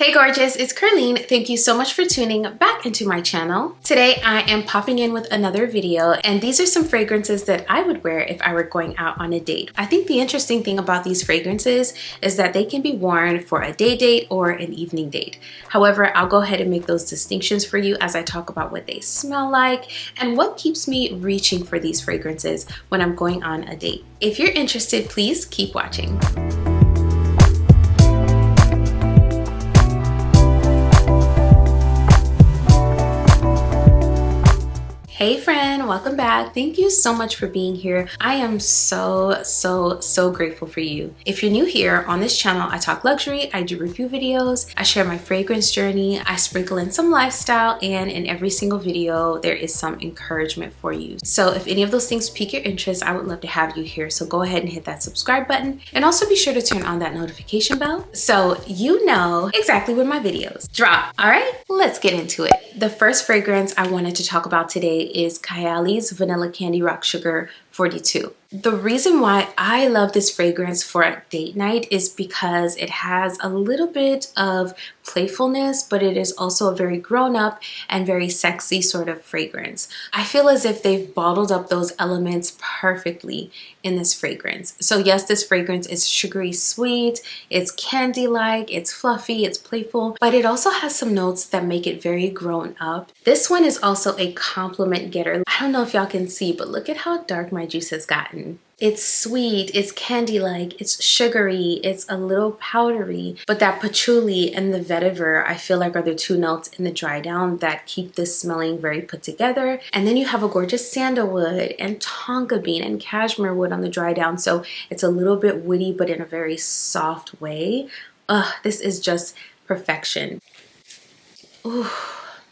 Hey gorgeous, it's Ker-leen. Thank you so much for tuning back into my channel. Today I am popping in with another video, and these are some fragrances that I would wear if I were going out on a date. I think the interesting thing about these fragrances is that they can be worn for a day date or an evening date. However, I'll go ahead and make those distinctions for you as I talk about what they smell like and what keeps me reaching for these fragrances when I'm going on a date. If you're interested, please keep watching. Hey friend, welcome back. Thank you so much for being here. I am so grateful for you. If you're new here on this channel, I talk luxury, I do review videos, I share my fragrance journey, I sprinkle in some lifestyle, and in every single video, there is some encouragement for you. So if any of those things pique your interest, I would love to have you here. So go ahead and hit that subscribe button, and also be sure to turn on that notification bell so you know exactly when my videos drop. All right, let's get into it. The first fragrance I wanted to talk about today is Kyali's Vanilla Candy Rock Sugar 42. The reason why I love this fragrance for a date night is because it has a little bit of playfulness, but it is also a very grown-up and very sexy sort of fragrance. I feel as if they've bottled up those elements perfectly in this fragrance. So yes, this fragrance is sugary sweet, it's candy-like, it's fluffy, it's playful, but it also has some notes that make it very grown up. This one is also a compliment getter. I don't know if y'all can see, but look at how dark my juice has gotten. It's sweet, it's candy-like, it's sugary, it's a little powdery, but that patchouli and the vetiver, I feel like, are the two notes in the dry down that keep this smelling very put together. And then you have a gorgeous sandalwood and tonka bean and cashmere wood on the dry down, so it's a little bit woody, but in a very soft way. This is just perfection. Ooh.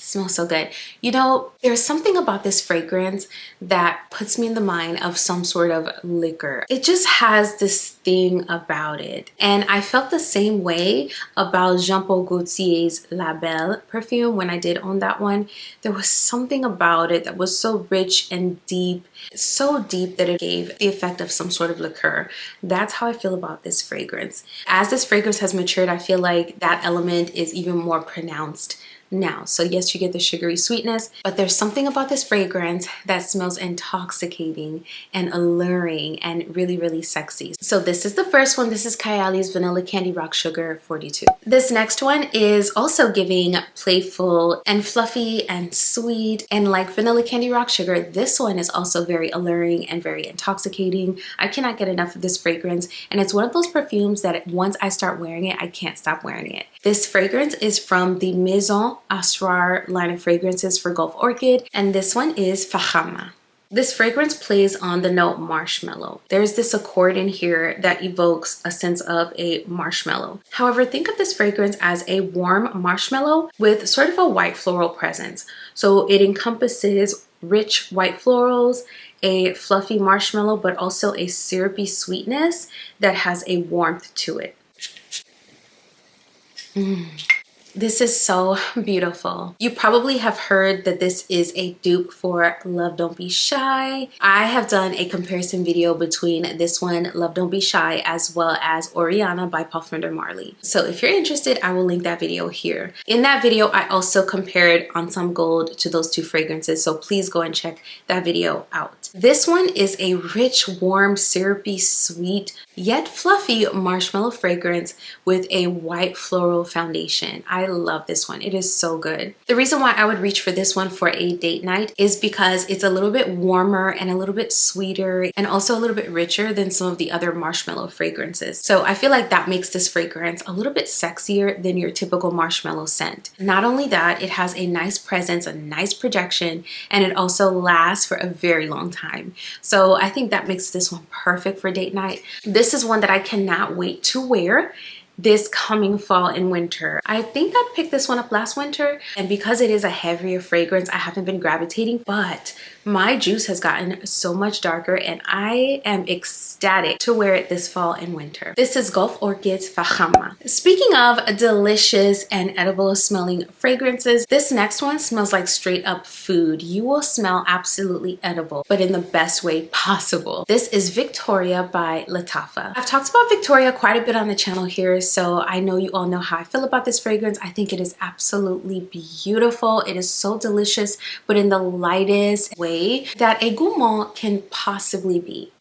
Smells so good. You know, there's something about this fragrance that puts me in the mind of some sort of liquor. It just has this thing about it. And I felt the same way about Jean Paul Gaultier's La Belle perfume when I did own that one. There was something about it that was so rich and deep, so deep that it gave the effect of some sort of liqueur. That's how I feel about this fragrance. As this fragrance has matured, I feel like that element is even more pronounced now. So yes, you get the sugary sweetness, but there's something about this fragrance that smells intoxicating and alluring and really sexy. So this is the first one. This is Kyali's Vanilla Candy Rock Sugar 42. This next one is also giving playful and fluffy and sweet, and like Vanilla Candy Rock Sugar, this one is also very alluring and very intoxicating. I cannot get enough of this fragrance, and it's one of those perfumes that once I start wearing it, I can't stop wearing it. This fragrance is from the Maison Asrar line of fragrances for Gulf Orchid, and this one is Fahama. This fragrance plays on the note marshmallow. There's this accord in here that evokes a sense of a marshmallow. However, think of this fragrance as a warm marshmallow with sort of a white floral presence. So it encompasses rich white florals, a fluffy marshmallow, but also a syrupy sweetness that has a warmth to it. This is so beautiful. You probably have heard that this is a dupe for Love Don't Be Shy. I have done a comparison video between this one, Love Don't Be Shy, as well as Oriana by Parfum de Marly. So if you're interested, I will link that video here. In that video, I also compared Ensemble Gold to those two fragrances, so please go and check that video out. This one is a rich, warm, syrupy, sweet, yet fluffy marshmallow fragrance with a white floral foundation. I love this one. It is so good. The reason why I would reach for this one for a date night is because it's a little bit warmer and a little bit sweeter and also a little bit richer than some of the other marshmallow fragrances. So I feel like that makes this fragrance a little bit sexier than your typical marshmallow scent. Not only that, it has a nice presence, a nice projection, and it also lasts for a very long time. So I think that makes this one perfect for date night. This is one that I cannot wait to wear this coming fall and winter. I think I picked this one up last winter, and because it is a heavier fragrance, I haven't been gravitating, but my juice has gotten so much darker and I am ecstatic to wear it this fall and winter. This is Gulf Orchid's Fahama. Speaking of delicious and edible smelling fragrances, this next one smells like straight up food. You will smell absolutely edible, but in the best way possible. This is Victoria by Lattafa. I've talked about Victoria quite a bit on the channel here, so I know you all know how I feel about this fragrance. I think it is absolutely beautiful. It is so delicious, but in the lightest way that a gourmand can possibly be.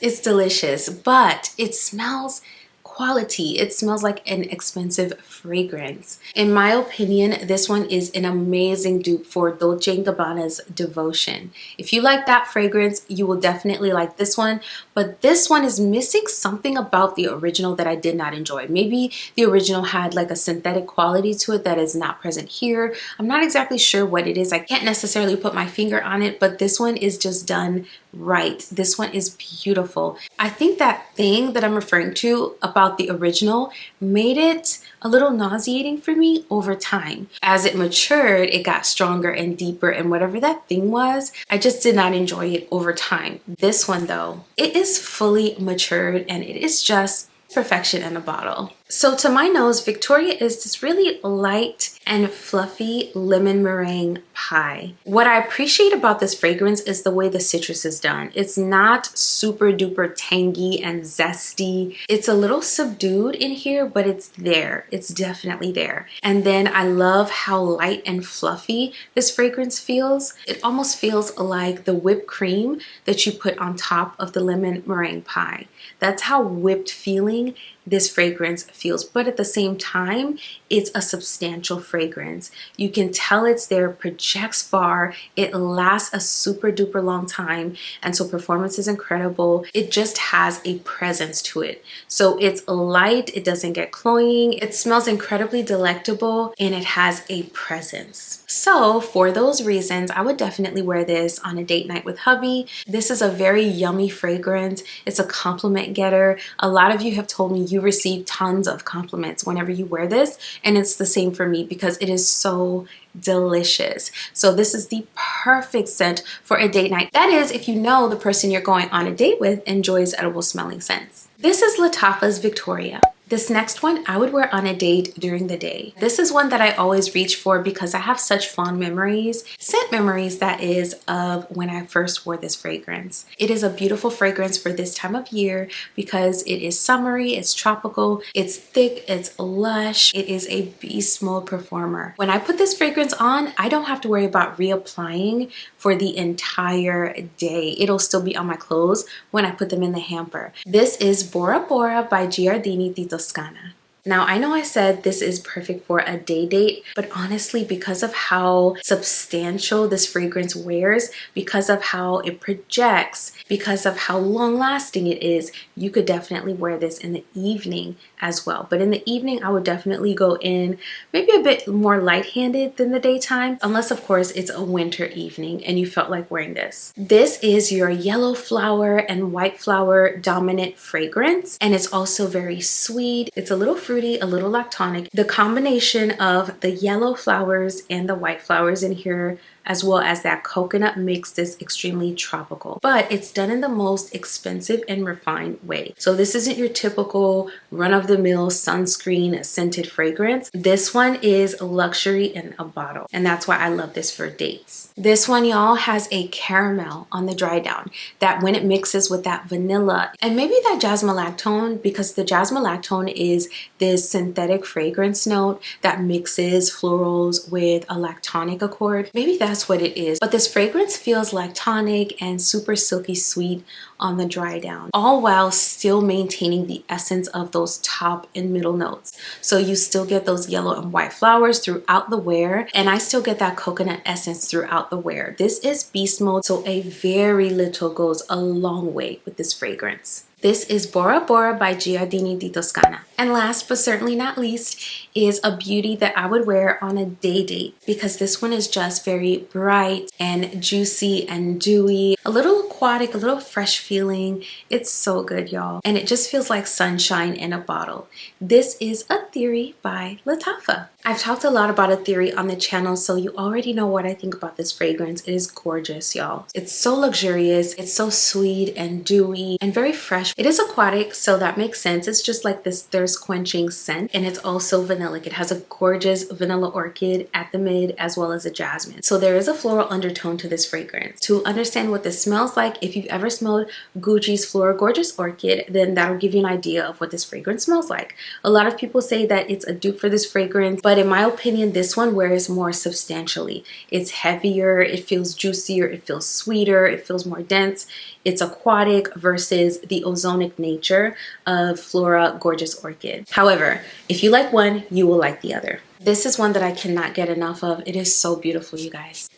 It's delicious, but it smells quality. It smells like an expensive fragrance. In my opinion, this one is an amazing dupe for Dolce & Gabbana's Devotion. If you like that fragrance, you will definitely like this one, but this one is missing something about the original that I did not enjoy. Maybe the original had like a synthetic quality to it that is not present here. I'm not exactly sure what it is. I can't necessarily put my finger on it, but this one is just done right. This one is beautiful. I think that thing that I'm referring to about the original made it a little nauseating for me over time. As it matured, it got stronger and deeper, and whatever that thing was, I just did not enjoy it over time. This one though, it is fully matured and it is just perfection in a bottle. So to my nose, Victoria is this really light and fluffy lemon meringue pie. What I appreciate about this fragrance is the way the citrus is done. It's not super duper tangy and zesty. It's a little subdued in here, but it's there. It's definitely there. And then I love how light and fluffy this fragrance feels. It almost feels like the whipped cream that you put on top of the lemon meringue pie. That's how whipped feeling this fragrance feels, but at the same time, it's a substantial fragrance. You can tell it's there, projects far, it lasts a super duper long time, and so performance is incredible. It just has a presence to it. So it's light, it doesn't get cloying, it smells incredibly delectable, and it has a presence. So for those reasons, I would definitely wear this on a date night with hubby. This is a very yummy fragrance. It's a compliment getter. A lot of you have told me you receive tons of compliments whenever you wear this, and it's the same for me because it is so delicious. So this is the perfect scent for a date night. That is, if you know the person you're going on a date with enjoys edible smelling scents. This is Lattafa's Victoria. This next one I would wear on a date during the day. This is one that I always reach for because I have such fond memories, scent memories that is, of when I first wore this fragrance. It is a beautiful fragrance for this time of year because it is summery, it's tropical, it's thick, it's lush, it is a beast mode performer. When I put this fragrance on, I don't have to worry about reapplying for the entire day. It'll still be on my clothes when I put them in the hamper. This is Bora Bora by Giardini di Toscana. Now, I know I said this is perfect for a day date, but honestly, because of how substantial this fragrance wears, because of how it projects, because of how long lasting it is, you could definitely wear this in the evening as well. But in the evening, I would definitely go in maybe a bit more light-handed than the daytime, unless of course it's a winter evening and you felt like wearing this. This is your yellow flower and white flower dominant fragrance, and it's also very sweet. It's a little fruity, a little lactonic. The combination of the yellow flowers and the white flowers in here, as well as that coconut, makes this extremely tropical, but it's done in the most expensive and refined way. So this isn't your typical run-of-the-mill sunscreen scented fragrance. This one is luxury in a bottle, and that's why I love this for dates. This one, y'all, has a caramel on the dry down that when it mixes with that vanilla and maybe that jasmine lactone, because the jasmine lactone is this synthetic fragrance note that mixes florals with a lactonic accord. Maybe that's what it is, but this fragrance feels lactonic and super silky sweet on the dry down, all while still maintaining the essence of those top and middle notes. So you still get those yellow and white flowers throughout the wear, and I still get that coconut essence throughout the wear. This is beast mode, so a very little goes a long way with this fragrance. This is Bora Bora by Giardini di Toscana. And last but certainly not least is a beauty that I would wear on a day date, because this one is just very bright and juicy and dewy, a little aquatic, a little fresh feeling. It's so good, y'all. And it just feels like sunshine in a bottle. This is A Theory by Lattafa. I've talked a lot about Ethereal on the channel, so you already know what I think about this fragrance. It is gorgeous, y'all. It's so luxurious, it's so sweet and dewy and very fresh. It is aquatic, so that makes sense. It's just like this thirst quenching scent, and it's also vanillic. It has a gorgeous vanilla orchid at the mid as well as a jasmine. So there is a floral undertone to this fragrance. To understand what this smells like, if you've ever smelled Gucci's Floral Gorgeous Orchid, then that'll give you an idea of what this fragrance smells like. A lot of people say that it's a dupe for this fragrance, but in my opinion, this one wears more substantially. It's heavier, it feels juicier, it feels sweeter, it feels more dense. It's aquatic versus the ozonic nature of Flora Gorgeous Orchid. However, if you like one, you will like the other. This is one that I cannot get enough of. It is so beautiful, you guys.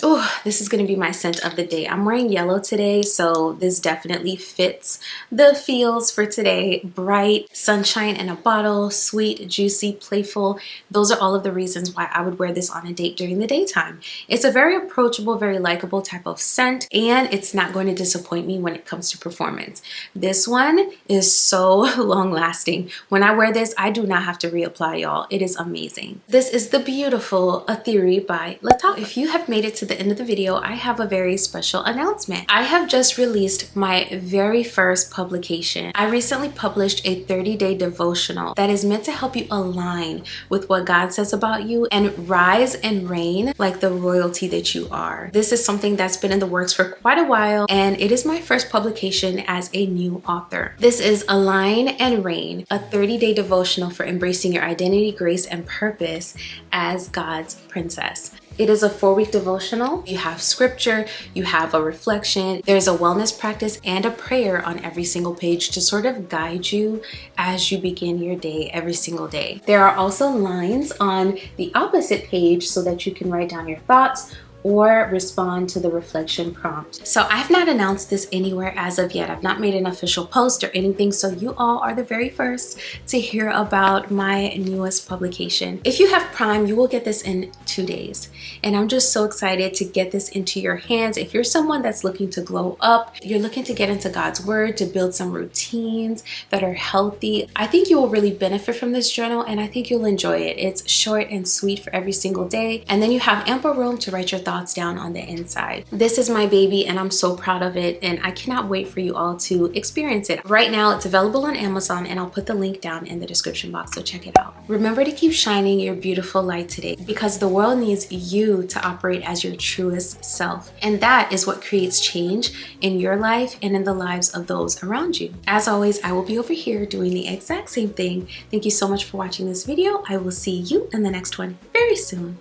Oh, this is going to be my scent of the day. I'm wearing yellow today, so this definitely fits the feels for today. Bright, sunshine in a bottle, sweet, juicy, playful. Those are all of the reasons why I would wear this on a date during the daytime. It's a very approachable, very likable type of scent, and it's not going to disappoint me when it comes to performance. This one is so long lasting. When I wear this, I do not have to reapply, y'all. It is amazing. This is the beautiful Ethereal by Tampa. If you have made it to the end of the video, I have a very special announcement. I have just released my very first publication. I recently published a 30-day devotional that is meant to help you align with what God says about you and rise and reign like the royalty that you are. This is something that's been in the works for quite a while, and it is my first publication as a new author. This is Align and Reign, a 30-day devotional for embracing your identity, grace, and purpose as God's princess. It is a 4-week devotional. You have scripture, you have a reflection, there's a wellness practice and a prayer on every single page to sort of guide you as you begin your day every single day. There are also lines on the opposite page so that you can write down your thoughts or respond to the reflection prompt. So I've not announced this anywhere as of yet. I've not made an official post or anything, so you all are the very first to hear about my newest publication. If you have Prime, you will get this in 2 days. And I'm just so excited to get this into your hands. If you're someone that's looking to glow up, you're looking to get into God's word, to build some routines that are healthy, I think you will really benefit from this journal, and I think you'll enjoy it. It's short and sweet for every single day, and then you have ample room to write your thoughts down on the inside. This is my baby, and I'm so proud of it, and I cannot wait for you all to experience it. Right now, it's available on Amazon, and I'll put the link down in the description box, so check it out. Remember to keep shining your beautiful light today, because the world needs you to operate as your truest self, and that is what creates change in your life and in the lives of those around you. As always, I will be over here doing the exact same thing. Thank you so much for watching this video. I will see you in the next one very soon.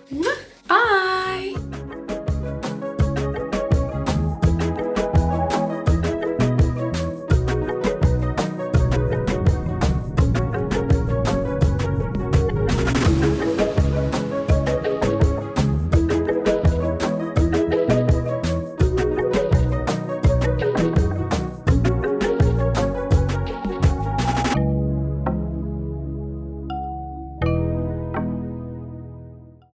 Bye!